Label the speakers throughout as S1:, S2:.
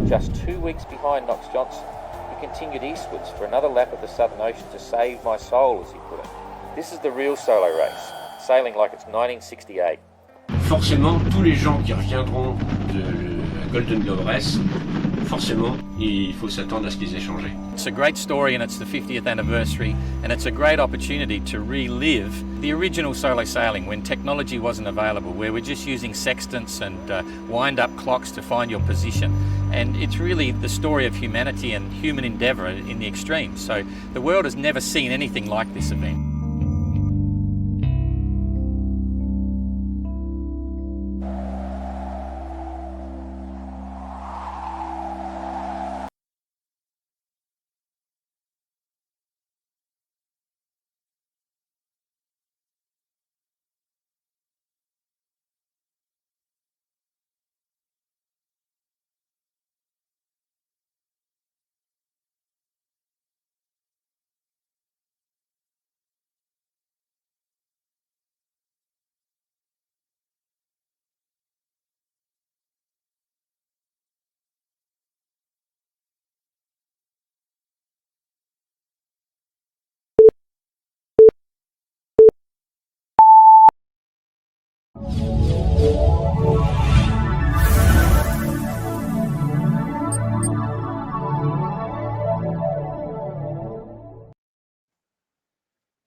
S1: Just 2 weeks behind Knox Johnson, he continued eastwards for another lap of the Southern Ocean to save my soul, as he put it. This is the real solo race, sailing like it's 1968.
S2: Forcément, tous les gens qui reviendront de la Golden Globe Race, forcément, il faut s'attendre à ce qu'ils aient changé.
S3: It's a great story and it's the 50th anniversary, and it's a great opportunity to relive the original solo sailing when technology wasn't available, where we're just using sextants and wind-up clocks to find your position. And it's really the story of humanity and human endeavour in the extreme. So the world has never seen anything like this event.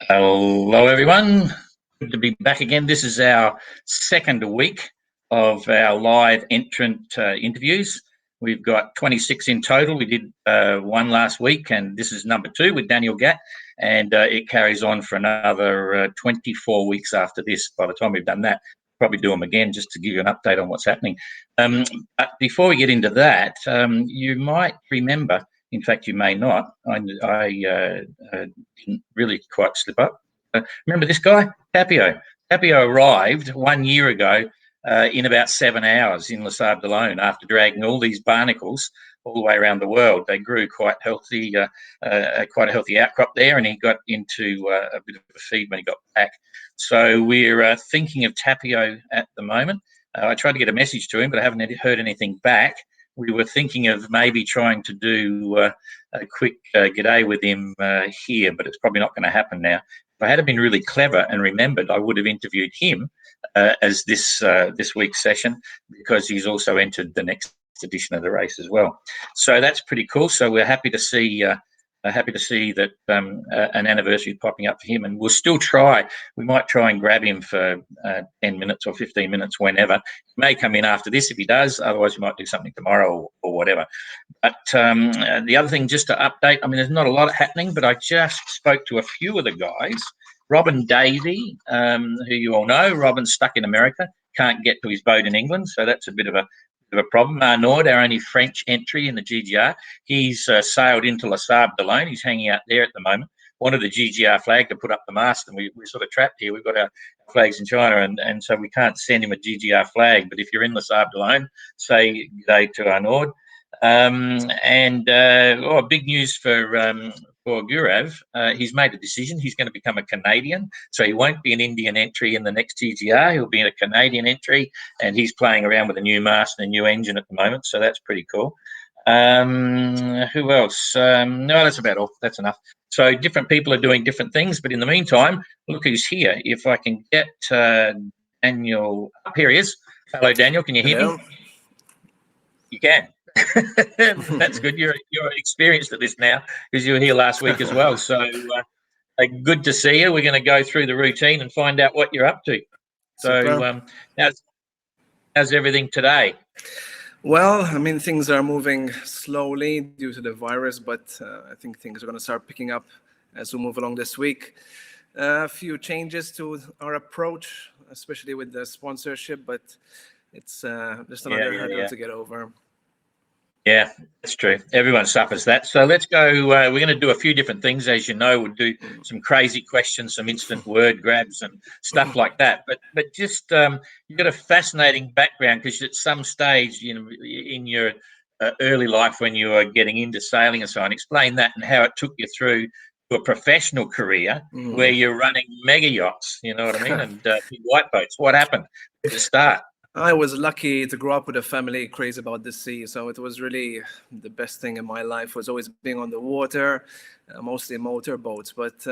S4: Hello everyone, good to be back again. This is our second week of our live entrant interviews. We've got 26 in total. We did one last week and this is number 2 with Daniel Gatt, and it carries on for another 24 weeks after this. By the time we've done that, probably do them again just to give you an update on what's happening. But before we get into that, you might remember, in fact, you may not. I didn't really quite slip up. Remember this guy, Tapio? Tapio arrived 1 year ago in about 7 hours in Les Sables d'Olonne after dragging all these barnacles all the way around the world. They grew quite healthy, quite a healthy outcrop there, and he got into a bit of a feed when he got back. So we're thinking of Tapio at the moment. I tried to get a message to him, but I haven't heard anything back. We were thinking of maybe trying to do a quick g'day with him here, but it's probably not going to happen now. If I had been really clever and remembered, I would have interviewed him as this week's session, because he's also entered the next edition of the race as well. So that's pretty cool. So we're happy to see that an anniversary is popping up for him, and we'll still try. We might try and grab him for 10 minutes or 15 minutes whenever. He may come in after this if he does. Otherwise, we might do something tomorrow or whatever. But the other thing, just to update, I mean, there's not a lot happening, but I just spoke to a few of the guys. Robin Davey, who you all know, Robin's stuck in America, can't get to his boat in England, so that's a bit of a problem. Arnaud, our only French entry in the GGR, he's sailed into Les Sables d'Olonne. He's hanging out there at the moment. Wanted the GGR flag to put up the mast, and we're sort of trapped here. We've got our flags in China, and so we can't send him a GGR flag. But if you're in Les Sables d'Olonne, say g'day to Arnaud. Big news for Gurav. He's made a decision. He's going to become a Canadian, so he won't be an Indian entry in the next GGR. He'll be a Canadian entry, and he's playing around with a new mast and a new engine at the moment, so that's pretty cool. Who else? No, that's about all. That's enough. So different people are doing different things, but in the meantime, look who's here. If I can get Daniel up, here he is. Hello, Daniel. Can you hear me? You can. That's good. You're experienced at this now because you were here last week as well. So good to see you. We're going to go through the routine and find out what you're up to. So how's everything today?
S5: Well, I mean, things are moving slowly due to the virus, but I think things are going to start picking up as we move along this week. A few changes to our approach, especially with the sponsorship, but it's just another hurdle to get over.
S4: Yeah, that's true. Everyone suffers that. So let's go. We're going to do a few different things. As you know, we'll do some crazy questions, some instant word grabs and stuff like that. But just you've got a fascinating background, because at some stage, you know, in your early life when you were getting into sailing and so on, explain that and how it took you through to a professional career where you're running mega yachts, you know what I mean, and big white boats. What happened to start?
S5: I was lucky to grow up with a family crazy about the sea, so it was really the best thing in my life was always being on the water, mostly motorboats. But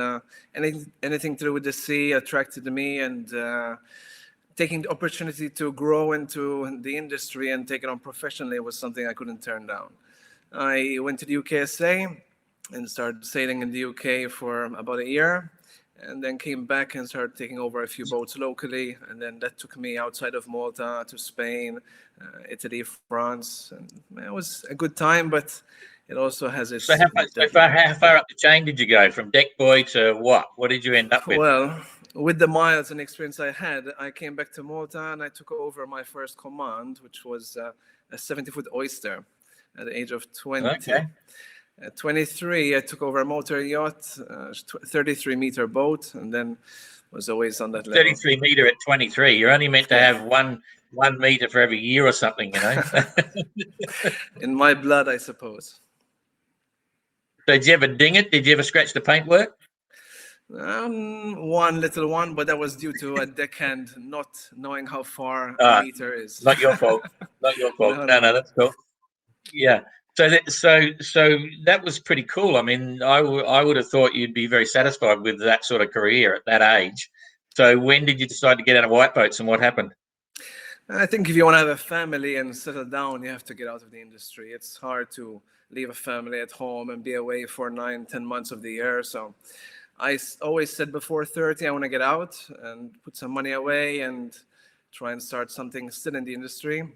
S5: anything to do with the sea attracted me, and taking the opportunity to grow into the industry and take it on professionally was something I couldn't turn down. I went to the UKSA and started sailing in the UK for about a year, and then came back and started taking over a few boats locally, and then that took me outside of Malta to Spain, Italy, France, and it was a good time, but it also has its
S4: So how far up the chain did you go, from deck boy to what? What did you end up with?
S5: Well, with the miles and experience I had, I came back to Malta and I took over my first command, which was a 70-foot oyster at the age of 20.
S4: Okay.
S5: At 23, I took over a motor yacht, 33-meter boat, and then was always on that level.
S4: 33 meter at 23. You're only meant to have one meter for every year or something, you know.
S5: In my blood, I suppose.
S4: So did you ever ding it? Did you ever scratch the paintwork?
S5: One little one, but that was due to a deckhand not knowing how far a meter is.
S4: Not your fault. Not your fault. No, that's cool. Yeah. So that was pretty cool. I mean, I would have thought you'd be very satisfied with that sort of career at that age. So when did you decide to get out of white boats, and what happened?
S5: I think if you want to have a family and settle down, you have to get out of the industry. It's hard to leave a family at home and be away for 9-10 months of the year. So I always said before 30, I want to get out and put some money away and try and start something still in the industry.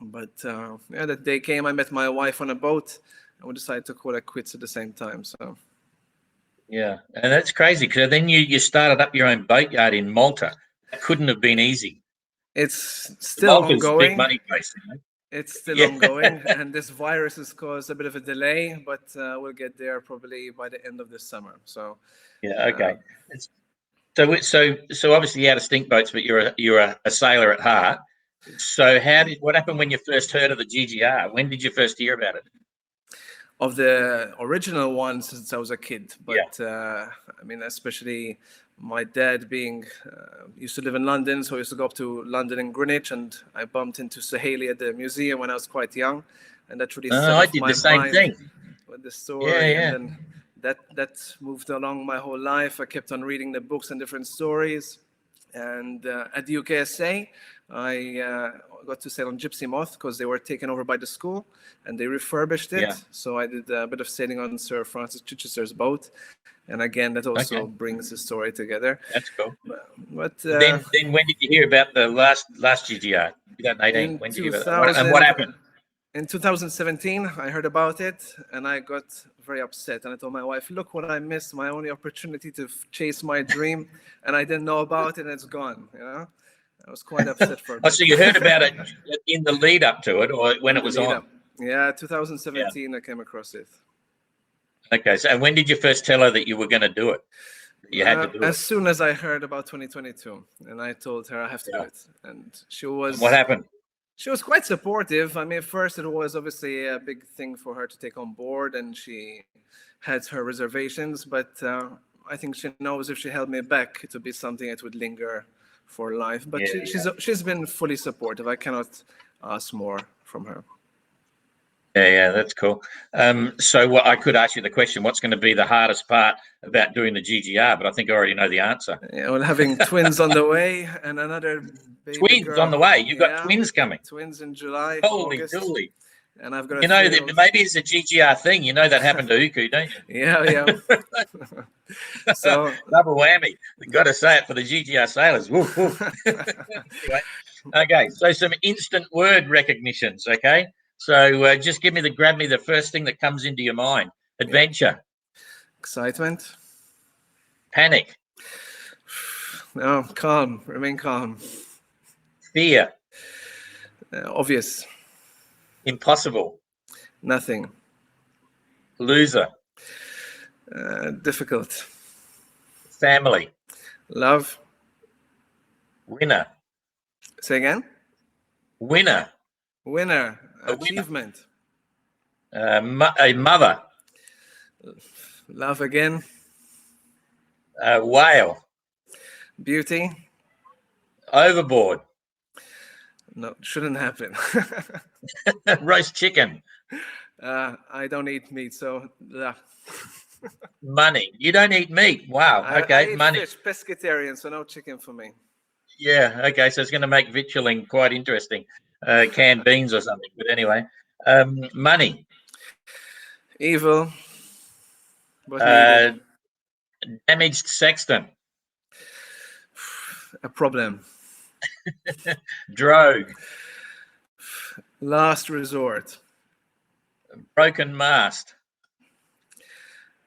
S5: But that day came, I met my wife on a boat, and we decided to call it quits at the same time. So,
S4: yeah, and that's crazy, because then you started up your own boatyard in Malta. That couldn't have been easy.
S5: It's still
S4: Malta's
S5: ongoing.
S4: Big money place, you know?
S5: It's still ongoing, and this virus has caused a bit of a delay, but we'll get there probably by the end of this summer. So,
S4: yeah, okay. So obviously you had a stink boats, but you're a sailor at heart. So what happened when you first heard of the GGR? When did you first hear about it?
S5: Of the original one, since I was a kid, but
S4: Yeah.
S5: I mean, especially my dad being used to live in London, so I used to go up to London and Greenwich, and I bumped into Saheli at the museum when I was quite young, and that really set
S4: I
S5: off
S4: did
S5: my
S4: the same
S5: mind
S4: thing
S5: with the story.
S4: Yeah.
S5: And then that moved along my whole life. I kept on reading the books and different stories, and at the UKSA, I got to sail on Gypsy Moth because they were taken over by the school and they refurbished it.
S4: Yeah.
S5: So I did a bit of sailing on Sir Francis Chichester's boat. And again, that also brings the story together.
S4: That's cool.
S5: But
S4: then when did you hear about the last GGR? 2018. When did you hear about that? And what happened?
S5: In 2017, I heard about it and I got very upset. And I told my wife, look what I missed, my only opportunity to chase my dream. And I didn't know about it and it's gone, you know? I was quite upset for a bit.
S4: So you heard about it in the lead up to it, or when it was on?
S5: Yeah, 2017, I came across it.
S4: Okay, so when did you first tell her that you were going to do it? You had to do it.
S5: As soon as I heard about 2022, and I told her I have to do it. And she was...
S4: And what happened?
S5: She was quite supportive. I mean, at first it was obviously a big thing for her to take on board, and she had her reservations, but I think she knows if she held me back, it would be something that would linger for life. But she's been fully supportive. I cannot ask more from her.
S4: Yeah, that's cool. So I could ask you the question, what's going to be the hardest part about doing the GGR? But I think I already know the answer.
S5: Yeah, well, having twins on the way and another baby
S4: twins
S5: girl.
S4: On the way. You've got twins coming.
S5: Twins in July.
S4: Holy
S5: August.
S4: dooly.
S5: And I've got
S4: maybe it's a GGR thing. You know that happened to Uku, don't you?
S5: Yeah. So
S4: double whammy. We've got to say it for the GGR sailors. Woof, woof. Anyway, okay, so some instant word recognitions, okay? So just grab me the first thing that comes into your mind. Adventure.
S5: Excitement.
S4: Panic.
S5: No, calm. Remain calm.
S4: Fear.
S5: Obvious.
S4: Impossible.
S5: Nothing.
S4: Loser.
S5: Difficult.
S4: Family.
S5: Love.
S4: Winner.
S5: Say again?
S4: Winner.
S5: Winner. Achievement.
S4: A mother.
S5: Love again.
S4: Whale.
S5: Beauty.
S4: Overboard.
S5: No, shouldn't happen.
S4: Roast chicken.
S5: I don't eat meat, so
S4: Money. You don't eat meat. Wow.
S5: I
S4: Okay.
S5: eat
S4: Money.
S5: fish, pescatarian, so no chicken for me.
S4: Yeah. Okay. So it's going to make vitulling quite interesting. Canned beans or something. But anyway, money.
S5: Evil, but needed.
S4: Uh, damaged sexton.
S5: A problem.
S4: Drogue.
S5: Last resort.
S4: Broken mast.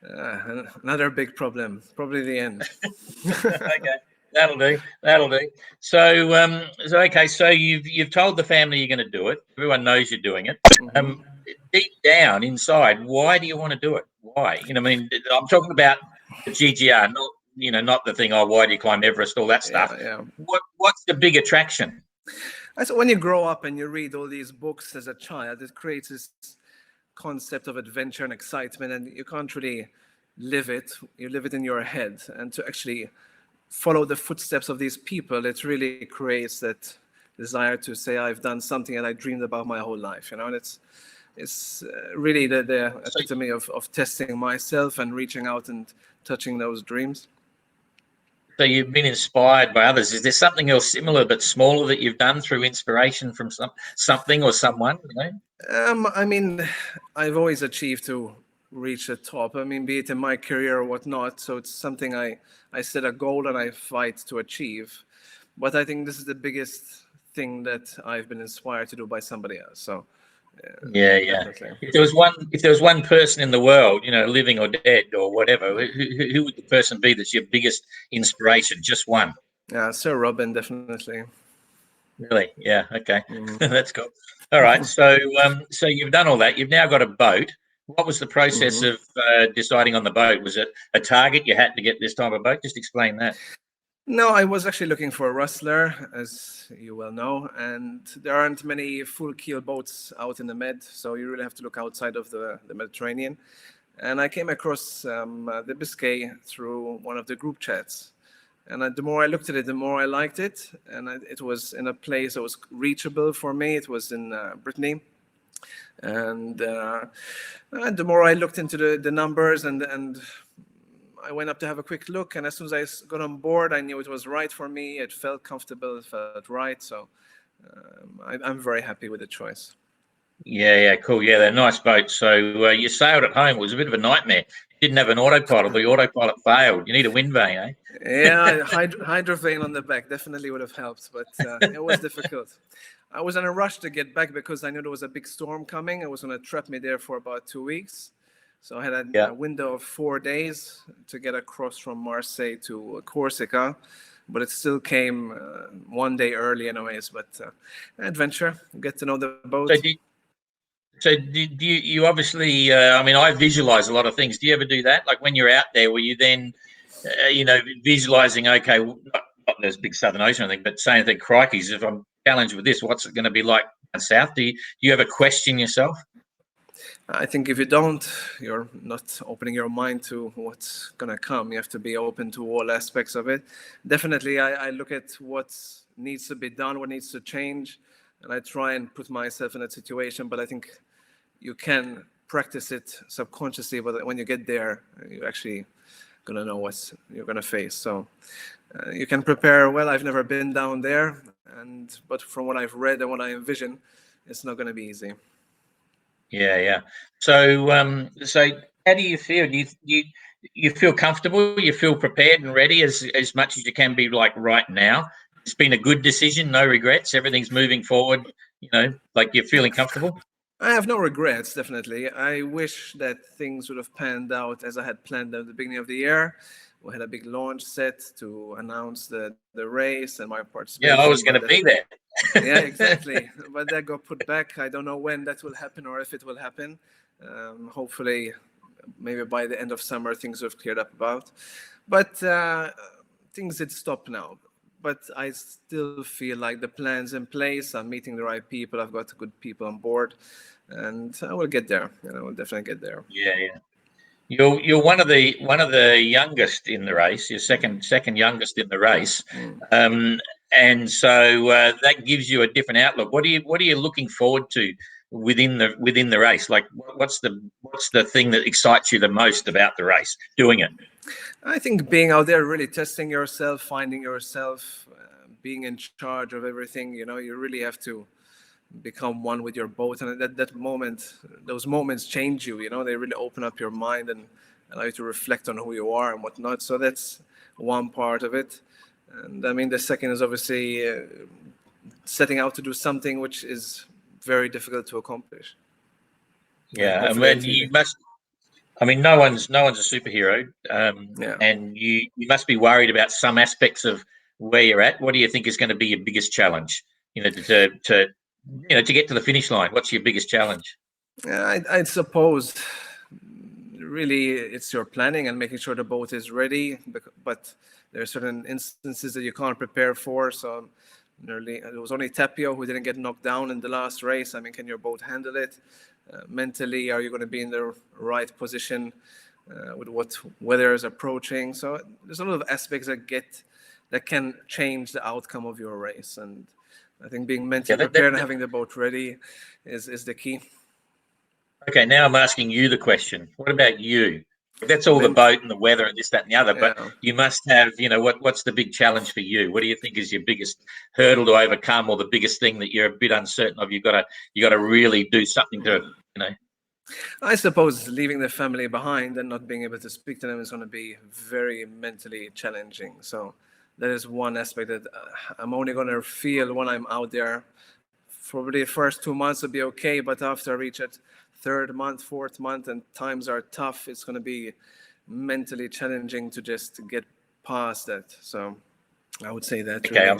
S5: Another big problem. Probably the end.
S4: Okay. That'll do. That'll do. So, okay. So you've told the family you're going to do it. Everyone knows you're doing it. Deep down inside, why do you want to do it? Why? I mean, I'm talking about the GGR, not the thing. Oh, why do you climb Everest? All that stuff.
S5: Yeah.
S4: What's the big attraction?
S5: So when you grow up and you read all these books as a child, it creates this concept of adventure and excitement, and you can't really live it. You live it in your head, and to actually follow the footsteps of these people, it really creates that desire to say, I've done something that I dreamed about my whole life, and it's really the epitome of testing myself and reaching out and touching those dreams.
S4: So you've been inspired by others. Is there something else similar but smaller that you've done through inspiration from something or someone?
S5: I mean, I've always achieved to reach the top. I mean, be it in my career or whatnot. So it's something I set a goal and I fight to achieve. But I think this is the biggest thing that I've been inspired to do by somebody else. So
S4: yeah. Definitely. If there was one person in the world, living or dead or whatever, who would the person be that's your biggest inspiration? Just one.
S5: Yeah, Sir Robin, definitely.
S4: Really? Yeah. Okay. That's cool. All right. So you've done all that. You've now got a boat. What was the process of deciding on the boat? Was it a target you had to get this type of boat? Just explain that.
S5: No, I was actually looking for a rustler, as you well know, and there aren't many full keel boats out in the Med, so you really have to look outside of the Mediterranean. And I came across the Biscay through one of the group chats. And the more I looked at it, the more I liked it. And it was in a place that was reachable for me. It was in Brittany. And the more I looked into the numbers and I went up to have a quick look, and as soon as I got on board, I knew it was right for me. It felt comfortable, it felt right. So I'm very happy with the choice.
S4: Yeah, cool. Yeah, they're nice boats. So you sailed at home. It was a bit of a nightmare. You didn't have an autopilot. The autopilot failed. You need a wind vane, eh?
S5: Yeah, hydrovane on the back definitely would have helped, but it was difficult. I was in a rush to get back because I knew there was a big storm coming. It was going to trap me there for about 2 weeks. So I had a window of 4 days to get across from Marseille to Corsica, but it still came 1 day early anyways. But adventure, get to know the boat.
S4: So do you obviously, I mean, I visualize a lot of things. Do you ever do that? Like when you're out there, were you then, visualizing, okay, not there's big Southern Ocean or anything, but saying that, crikeys, if I'm challenged with this, what's it going to be like down south? Do you ever question yourself?
S5: I think if you don't, you're not opening your mind to what's going to come. You have to be open to all aspects of it. Definitely, I look at what needs to be done, what needs to change, and I try and put myself in that situation. But I think you can practice it subconsciously, but when you get there, you're actually going to know what you're going to face. So you can prepare well. I've never been down there, but from what I've read and what I envision, it's not going to be easy.
S4: Yeah. So how do you feel? Do you feel comfortable? You feel prepared and ready as much as you can be, like right now? It's been a good decision, no regrets. Everything's moving forward. Like you're feeling comfortable.
S5: I have no regrets, definitely. I wish that things would have panned out as I had planned at the beginning of the year. We had a big launch set to announce the race and my participation.
S4: Yeah, I was going to be there.
S5: Yeah, exactly. But that got put back. I don't know when that will happen or if it will happen. Hopefully, maybe by the end of summer, things have cleared up about. But things did stop now. But I still feel like the plan's in place. I'm meeting the right people. I've got good people on board, and I will get there. I will definitely get there.
S4: Yeah. You're one of the youngest in the race. You're second youngest in the race. and so that gives you a different outlook. What are you looking forward to within the race? Like, what's the thing that excites you the most about the race? Doing it.
S5: I think being out there, really testing yourself, finding yourself, being in charge of everything. You really have to become one with your boat, and at that moment, those moments change you. They really open up your mind and allow you to reflect on who you are and whatnot. So that's one part of it. And I mean, the second is obviously setting out to do something which is very difficult to accomplish.
S4: Yeah, and when you must. I mean, no one's a superhero,
S5: Yeah.
S4: and you must be worried about some aspects of where you're at. What do you think is going to be your biggest challenge? To get to the finish line. What's your biggest challenge?
S5: I suppose really it's your planning and making sure the boat is ready. But there are certain instances that you can't prepare for. So it was only Tapio who didn't get knocked down in the last race. I mean, can your boat handle it? Mentally, are you going to be in the right position with what weather is approaching? So there's a lot of aspects that can change the outcome of your race, and I think being mentally prepared and having the boat ready is the key.
S4: Okay, now I'm asking you the question. What about you? That's all the boat and the weather and this, that, and the other. But you must have, what's the big challenge for you? What do you think is your biggest hurdle to overcome, or the biggest thing that you're a bit uncertain of? You got to really do something to,
S5: I suppose leaving the family behind and not being able to speak to them is going to be very mentally challenging. So that is one aspect that I'm only going to feel when I'm out there. Probably the first 2 months will be okay, but after I reach it, third month, fourth month, and times are tough, it's going to be mentally challenging to just get past that. So I would say that.
S4: Okay, really. I'm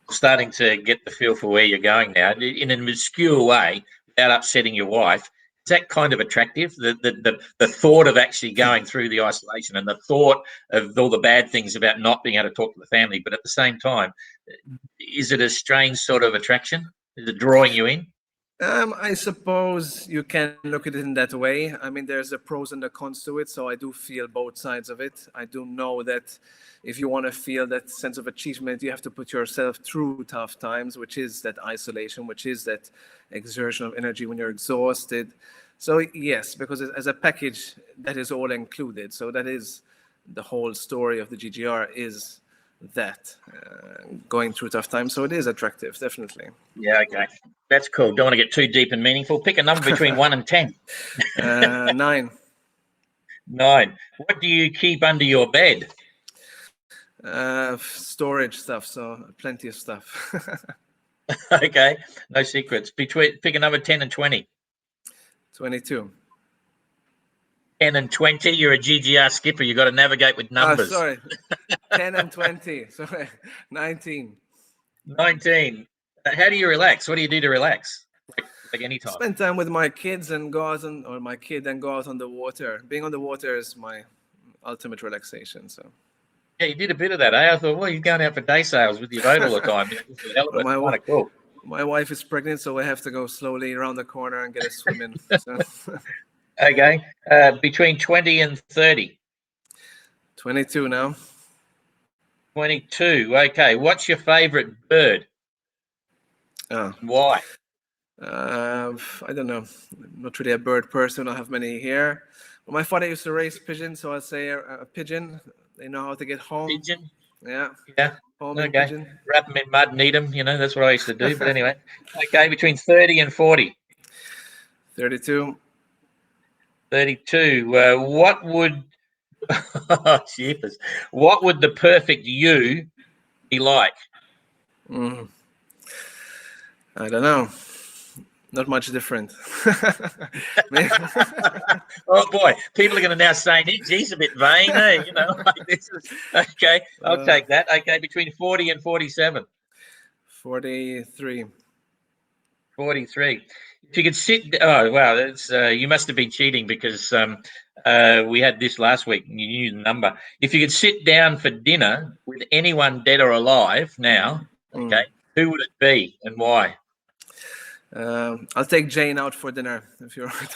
S4: starting to get the feel for where you're going now. In an obscure way, without upsetting your wife, is that kind of attractive? The thought of actually going through the isolation and the thought of all the bad things about not being able to talk to the family, but at the same time, is it a strange sort of attraction? Is it drawing you in?
S5: I suppose you can look at it in that way. I mean, there's the pros and the cons to it, so I do feel both sides of it. I do know that if you want to feel that sense of achievement, you have to put yourself through tough times, which is that isolation, which is that exertion of energy when you're exhausted. So yes, because as a package, that is all included. So that is the whole story of the GGR, is that going through tough times. So it is attractive, definitely.
S4: Yeah, okay. That's cool. Don't want to get too deep and meaningful. Pick a number between 1 and 10.
S5: 9.
S4: 9. What do you keep under your bed?
S5: Storage stuff, so plenty of stuff.
S4: Okay, no secrets. Pick a number 10 and 20.
S5: 22.
S4: 10 and 20. You're a GGR skipper. You've got to navigate with numbers.
S5: Sorry. 10 and 20. Sorry. 19.
S4: 19. How do you relax? What do you do to relax? Like any time?
S5: Spend time with my kids and go out my kid and go out on the water. Being on the water is my ultimate relaxation. So.
S4: Yeah, you did a bit of that, eh? I thought, well, you're going out for day sails with your boat all the time. Cool.
S5: My wife is pregnant, so I have to go slowly around the corner and get a swim in. So.
S4: Okay. Between 20 and 30.
S5: 22 now.
S4: 22. Okay. What's your favorite bird?
S5: Oh.
S4: Why?
S5: I don't know. I'm not really a bird person. I don't have many here. Well, my father used to raise pigeons, so I'd say a pigeon. They know how to get home.
S4: Pigeon?
S5: Yeah.
S4: Yeah.
S5: Home
S4: okay.
S5: Pigeon.
S4: Wrap them in mud and eat them. That's what I used to do. But anyway. Okay. Between 30 and 40.
S5: 32.
S4: 32. What would what would the perfect you be like?
S5: I don't know. Not much different.
S4: Oh boy, people are going to now say, "He's a bit vain." Eh? Okay. I'll take that. Okay, between 40 and 47.
S5: 43.
S4: 43. If you could sit. Oh wow, that's you must have been cheating because we had this last week and you knew the number. If you could sit down for dinner with anyone dead or alive now, okay, who would it be and why?
S5: I'll take Jane out for dinner if you're right.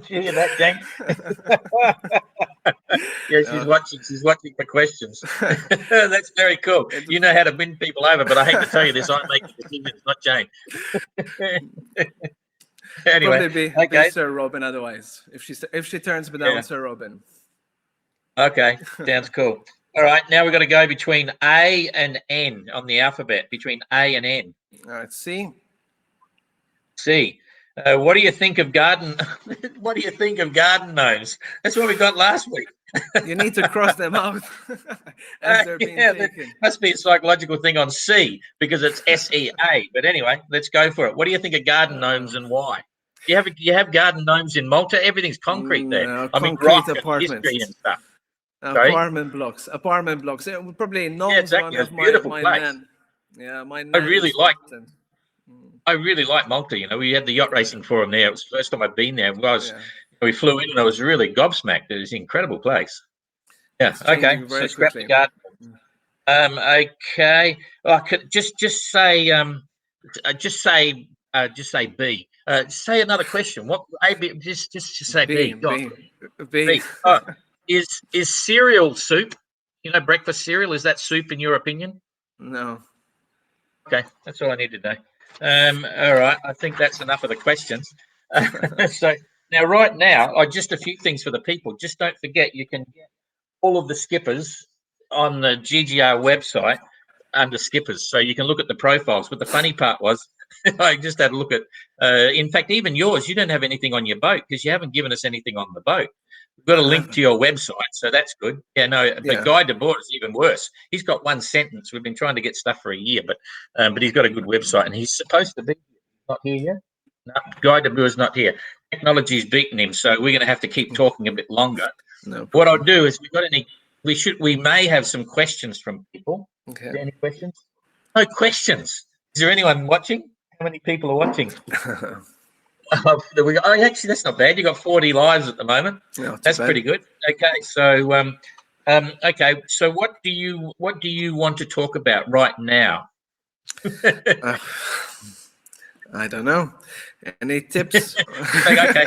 S4: Gee, that Jane. Yeah, she's watching. She's watching for questions. That's very cool. You know how to win people over, but I hate to tell you this: I make the decisions, not Jane. Anyway,
S5: Probably be
S4: okay,
S5: Sir Robin otherwise. If she turns me down,
S4: yeah,
S5: Sir Robin.
S4: okay, sounds cool. All right, now we've got to go between A and N on the alphabet. Between A and N.
S5: All right, C.
S4: C. What do you think of garden? What do you think of garden gnomes? That's what we got last week.
S5: You need to cross them out as they're being
S4: Yeah,
S5: taken.
S4: must be a psychological thing on C because it's SEA. But anyway, let's go for it. What do you think of garden gnomes and why? You have garden gnomes in Malta? Everything's concrete there.
S5: No,
S4: I mean,
S5: concrete
S4: rock and
S5: apartments.
S4: history and stuff. Sorry?
S5: Apartment blocks. Probably
S4: Yeah,
S5: Gnomes,
S4: exactly.
S5: one
S4: It's
S5: of
S4: a beautiful
S5: my
S4: place.
S5: nan. Yeah, my nan.
S4: I really
S5: is
S4: like.
S5: Entant.
S4: I really like Malta. You know, we had the yacht racing forum there. It was the first time I'd been there.
S5: Yeah,
S4: We flew in and I was really gobsmacked. It was an incredible place. Yeah.
S5: it's
S4: Okay.
S5: changing
S4: So
S5: very
S4: scrap the
S5: quickly.
S4: garden. Okay. Oh, I could just say just say B. Say another question. What A B? Just say
S5: B,
S4: B. Go on.
S5: B, B.
S4: B. Oh, is cereal soup? You know, breakfast cereal, is that soup in your opinion?
S5: No.
S4: Okay, that's all I need to know. All right, I think that's enough of the questions. So right now, just a few things for the people. Just don't forget, you can get all of the skippers on the GGR website under skippers, so you can look at the profiles. But the funny part was, I just had a look at. In fact, even yours, you don't have anything on your boat because you haven't given us anything on the boat. We've got a link to your website, so that's good. Yeah, no, but
S5: Yeah.
S4: Guy DeBoer is even worse. He's got one sentence. We've been trying to get stuff for a year, but he's got a good website, and he's supposed to be not here yet. No, Guy DeBoer is not here. Technology's beaten him, so we're going to have to keep talking a bit longer.
S5: No
S4: What I'll
S5: problem.
S4: do is, we may have some questions from people.
S5: Okay.
S4: Is there any questions? No questions. Is there anyone watching? How many people are watching? Actually, that's not bad. You got 40 lives at the moment.
S5: Not too
S4: That's
S5: bad.
S4: pretty good. Okay, so okay. So what do you want to talk about right now?
S5: I don't know. Any tips?
S4: Okay,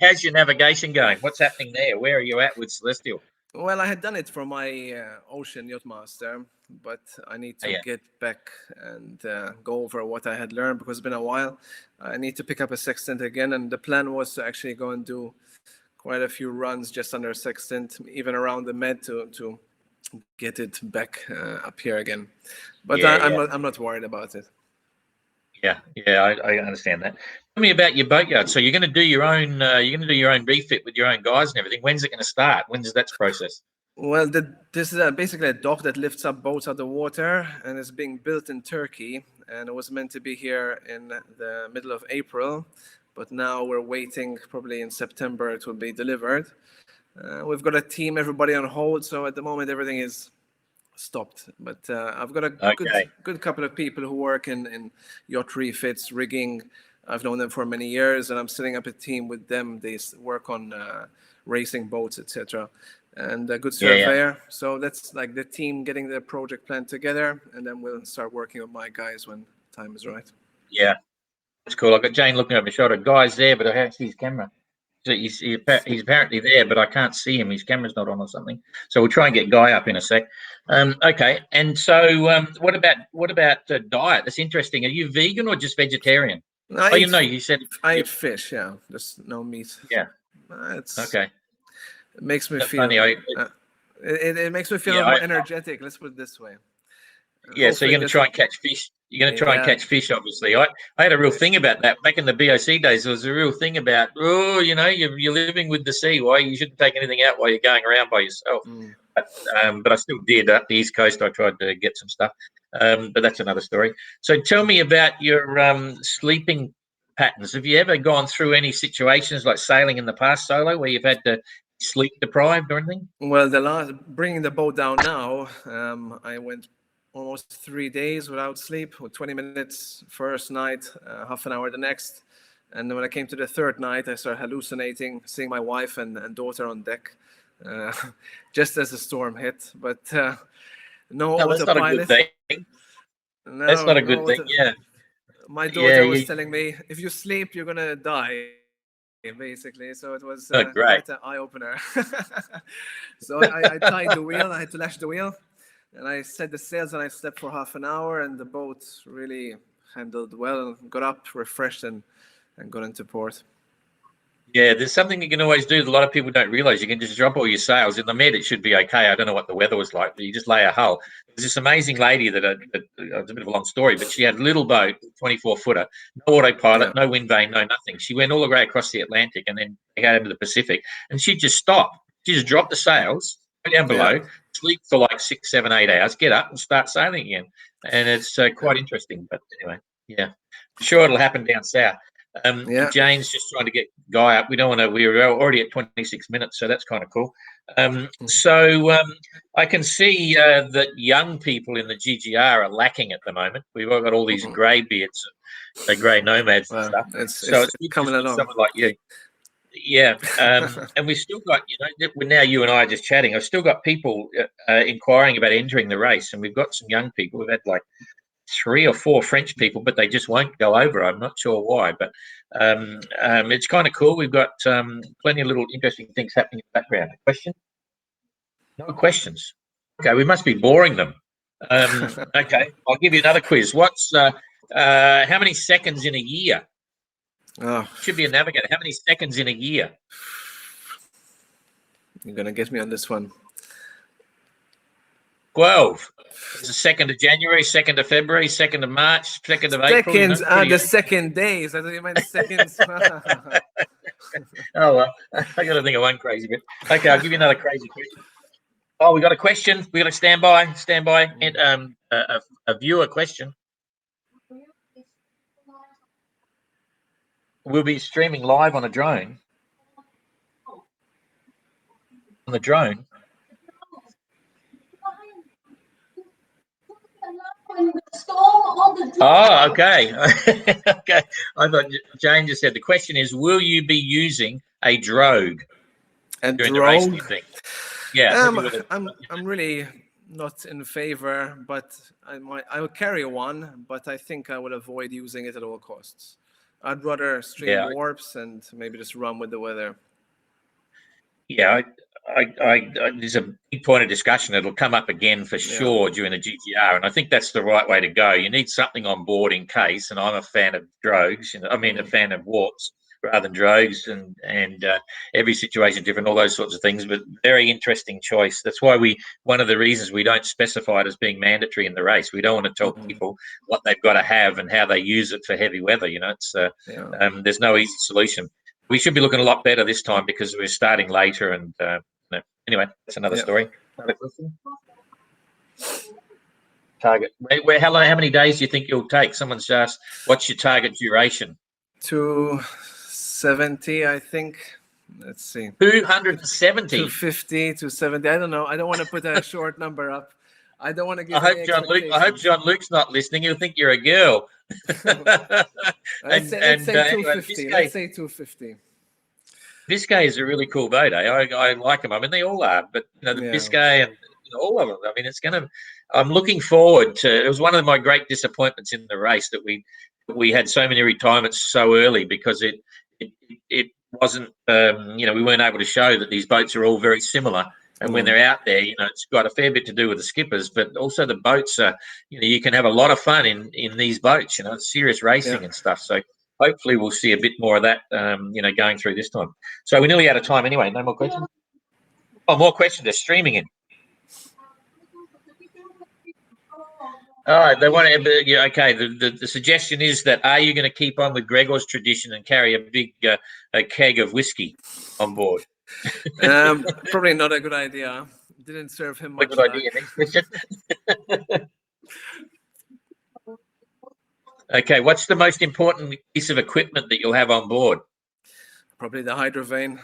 S4: how's your navigation going? What's happening there? Where are you at with Celestial?
S5: Well, I had done it for my Ocean Yacht Master, but I need to get back and go over what I had learned because it's been a while. I need to pick up a sextant again, and the plan was to actually go and do quite a few runs just under a sextant, even around the Med to get it back up here again. But I'm not worried about it.
S4: Yeah, I understand that. Tell me about your boatyard. So you're going to do your own. You're going to do your own refit with your own guys and everything. When's it going to start? When's that process?
S5: Well, this is basically a dock that lifts up boats out of the water, and it's being built in Turkey. And it was meant to be here in the middle of April, but now we're waiting. Probably in September it will be delivered. We've got a team, everybody on hold, so at the moment everything is stopped. But I've got a good couple of people who work in yacht refits, rigging. I've known them for many years, and I'm setting up a team with them. They work on racing boats, etc. And a good surveyor. So that's like the team getting the project plan together, and then we'll start working with my guys when time is right.
S4: Yeah, that's cool. I've got Jane looking over my shoulder. Guy's there, but I can't see his camera. So he's apparently there, but I can't see him. His camera's not on or something. So we'll try and get Guy up in a sec. Okay. And so what about diet? That's interesting. Are you vegan or just vegetarian? You said
S5: I eat fish. Yeah, just no meat.
S4: Yeah.
S5: It's
S4: okay.
S5: It makes me feel.
S4: Funny.
S5: It makes me feel more energetic. Let's put it this way.
S4: Yeah, so you're going to try and catch fish. You're going to try and catch fish, obviously. I had a real thing about that back in the BOC days. There was a real thing about, you're living with the sea. Why you shouldn't take anything out while you're going around by yourself. But I still did. Up the East Coast, I tried to get some stuff. But that's another story. So tell me about your sleeping patterns. Have you ever gone through any situations like sailing in the past, Solo, where you've had to sleep deprived or anything?
S5: Well, bringing the boat down now, I went almost 3 days without sleep, with 20 minutes first night, half an hour the next. And then when I came to the third night, I started hallucinating, seeing my wife and daughter on deck, just as the storm hit. But no autopilot.
S4: That's not a good thing.
S5: No,
S4: that's not a good thing, yeah.
S5: My daughter was telling me, if you sleep, you're going to die. basically. So it was
S4: Great.
S5: quite an eye-opener. So I tied the wheel. I had to lash the wheel, and I set the sails, and I slept for half an hour, and the boat really handled well. Got up, refreshed, and got into port.
S4: Yeah, there's something you can always do that a lot of people don't realize. You can just drop all your sails. In the Med, it should be okay. I don't know what the weather was like, but you just lay a hull. There's this amazing lady that it's a bit of a long story, but she had a little boat, 24-footer, no autopilot, no wind vane, no nothing. She went all the way across the Atlantic and then out into the Pacific, and she'd just stop. She just dropped the sails, go down below, sleep for like 6, 7, 8 hours, get up and start sailing again. And it's quite interesting. But anyway, yeah, I'm sure it'll happen down south. Jane's just trying to get Guy up. We don't want to. We're already at 26 minutes, so that's kind of cool. I can see that young people in the GGR are lacking at the moment. We've all got all these grey beards, grey nomads and stuff. So it's coming along. Someone like you. Yeah, and we've still got, now you and I are just chatting. I've still got people inquiring about entering the race, and we've got some young people. We've had like 3 or 4 French people, but they just won't go over. I'm not sure why, but it's kind of cool. We've got plenty of little interesting things happening in the background. A question? No questions. Okay, we must be boring them. Okay, I'll give you another quiz. What's how many seconds in a year? Should be a navigator. How many seconds in a year?
S5: You're gonna get me on this one.
S4: 12. It's the 2nd of January, 2nd of February, 2nd of March, 2nd of April.
S5: Seconds are the second days. I thought you meant seconds.
S4: Oh, well, I got to think of one crazy bit. Okay, I'll give you another crazy question. Oh, we got a question. We got to stand by. And a viewer question. We'll be streaming live on a drone. On the drone. Oh, okay. Okay. I thought Jane just said the question is, will you be using a drogue during the race, do you think? Yeah.
S5: I'm really not in favor, but I will carry one, but I think I will avoid using it at all costs. I'd rather stream warps and maybe just run with the weather.
S4: Yeah, there's a big point of discussion. It'll come up again for sure during the GGR, and I think that's the right way to go. You need something on board in case, and I'm a fan of drogues. A fan of warps rather than drogues, and every situation is different, all those sorts of things. But very interesting choice. That's why one of the reasons we don't specify it as being mandatory in the race. We don't want to tell people what they've got to have and how they use it for heavy weather. It's there's no easy solution. We should be looking a lot better this time because we're starting later. And anyway, that's another story. Another question. Target. How many days do you think you'll take? Someone's asked, what's your target duration?
S5: 270, I think. Let's see.
S4: 270.
S5: 250, 270. I don't know. I don't want to put a short number up. I don't want to give.
S4: I hope John Luke's not listening. He'll think you're a girl.
S5: Let's say 250. Let's say 250.
S4: Biscay is a really cool boat. I like them. I mean, they all are, but the Biscay and all of them. I mean, I'm looking forward to. It was one of my great disappointments in the race that we had so many retirements so early because it wasn't. We weren't able to show that these boats are all very similar. And when they're out there, it's got a fair bit to do with the skippers, but also the boats are, you can have a lot of fun in these boats, it's serious racing and stuff. So hopefully we'll see a bit more of that, going through this time. So we're nearly out of time anyway. No more questions? Oh, more questions. They're streaming in. All right. They want to, okay. The suggestion is that, are you going to keep on with Gregor's tradition and carry a big a keg of whiskey on board?
S5: Probably not a good idea. Didn't serve him much. Good idea.
S4: Next question. Okay, what's the most important piece of equipment that you'll have on board?
S5: Probably the hydrovane.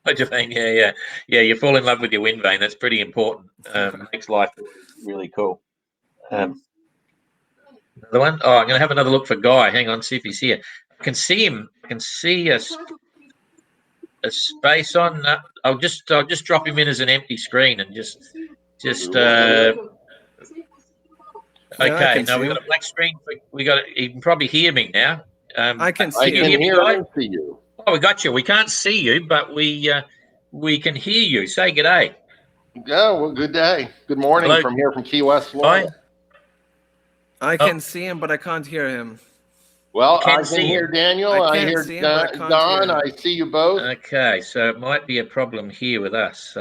S4: Hydrovane, yeah. You fall in love with your wind vane. That's pretty important. Makes life really cool. Another one. Oh, I'm going to have another look for Guy. Hang on, see if he's here. I can see him. I can see a space on. I'll just drop him in as an empty screen and just. Okay. Now we've got a black screen. You can probably hear me now.
S5: I can see you.
S6: I can hear and see you.
S4: Oh, we got you. We can't see you, but we can hear you. Say good day.
S6: Yeah, well, good day. Good morning
S4: Hello.
S6: from here from Key West, Florida.
S5: I can see him, but I can't hear him.
S6: Well,
S4: You can
S6: I
S4: see
S6: can hear
S4: him.
S6: Daniel.
S5: I
S6: I
S5: can't
S6: hear
S5: see him, but I can't
S6: Don.
S5: hear
S6: I
S5: him.
S6: see you both.
S4: Okay, so it might be a problem here with us.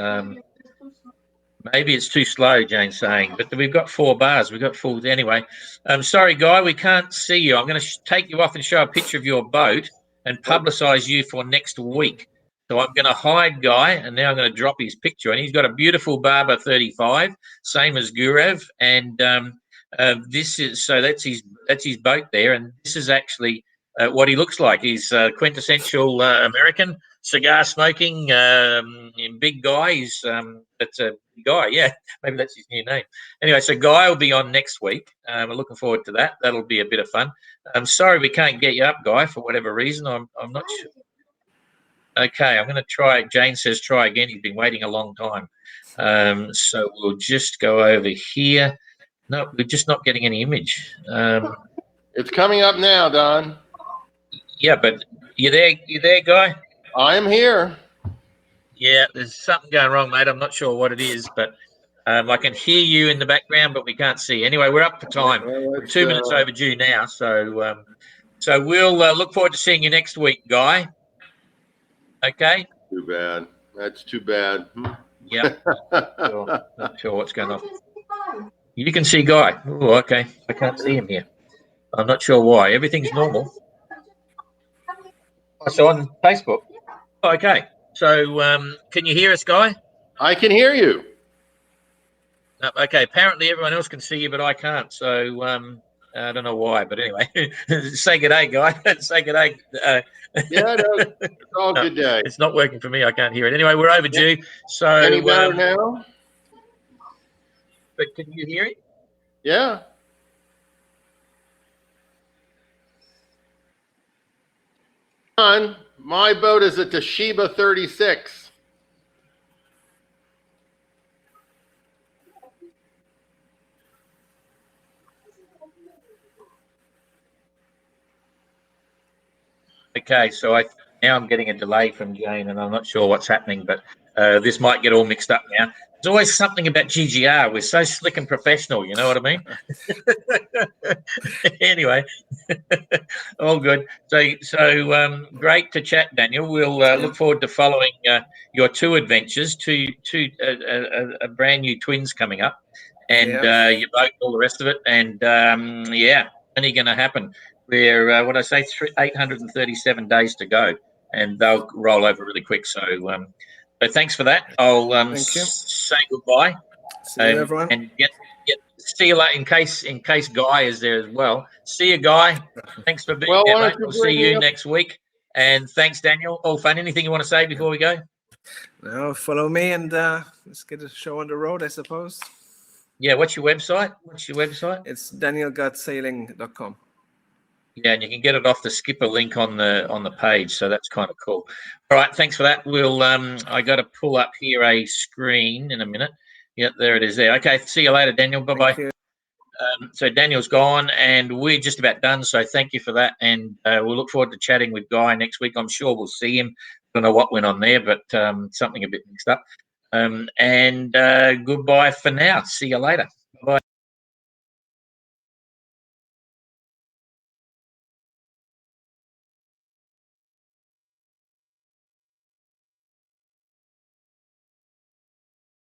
S4: Maybe it's too slow, Jane's saying, but we've got 4 bars. We've got full anyway. Sorry, Guy, we can't see you. I'm going to take you off and show a picture of your boat and publicise you for next week. So I'm going to hide Guy, and now I'm going to drop his picture. And he's got a beautiful Barber 35, same as Gurev. And this is that's his boat there. And this is actually what he looks like. He's quintessential American, cigar smoking, big guy. He's that's a Guy. Yeah, maybe that's his new name. Anyway, so Guy will be on next week. We're looking forward to that. That'll be a bit of fun. I'm sorry we can't get you up, Guy, for whatever reason. I'm not sure. Okay, I'm going to try. Jane says try again. He's been waiting a long time. So we'll just go over here. No, we're just not getting any image.
S6: It's coming up now, Don.
S4: Yeah, but you there, Guy?
S6: I am here.
S4: Yeah, there's something going wrong, mate. I'm not sure what it is, but I can hear you in the background, but we can't see. Anyway, we're up for time.
S6: Well,
S4: We're 2 minutes overdue now, so we'll look forward to seeing you next week, Guy. Okay.
S6: Too bad. That's too bad.
S4: Yeah. Not sure what's going on. You can see Guy. Oh, okay. I can't see him here. I'm not sure why. Everything's normal. Oh, so on Facebook. Oh, okay. So can you hear us, Guy?
S6: I can hear you.
S4: Okay. Apparently everyone else can see you, but I can't. So I don't know why, but anyway, say good day, Guy. Say good day.
S6: Yeah, no, it's all good day.
S4: It's not working for me. I can't hear it. Anyway, we're overdue. So
S6: Any better now?
S4: But can you hear it?
S6: Yeah. My boat is a Toshiba 36.
S4: Okay, so now I'm getting a delay from Jane, and I'm not sure what's happening, but this might get all mixed up now. There's always something about GGR. We're so slick and professional, you know what I mean? Anyway, all good. So great to chat, Daniel. We'll look forward to following your 2 adventures, two a brand new twins coming up, and your boat, all the rest of it, and yeah, only going to happen. We're what I say, 837 days to go, and they'll roll over really quick. So, thanks for that. I'll
S5: Thank you.
S4: say goodbye.
S5: See you, everyone.
S4: And see you later. In case Guy is there as well. See you, Guy. Thanks for being there, mate. We'll see you next week. And thanks, Daniel. All fun. Anything you want to say before we go?
S5: Now follow me and let's get the show on the road, I suppose.
S4: Yeah. What's your website?
S5: It's danielgattsailing.com.
S4: Yeah, and you can get it off the skipper link on the page, so that's kind of cool. All right, thanks for that. We'll I got to pull up here a screen in a minute. Yep, there it is there. Okay, see you later, Daniel. Bye-bye. So Daniel's gone, and we're just about done, so thank you for that, and we'll look forward to chatting with Guy next week. I'm sure we'll see him. Don't know what went on there, but something a bit mixed up. And goodbye for now. See you later. Bye.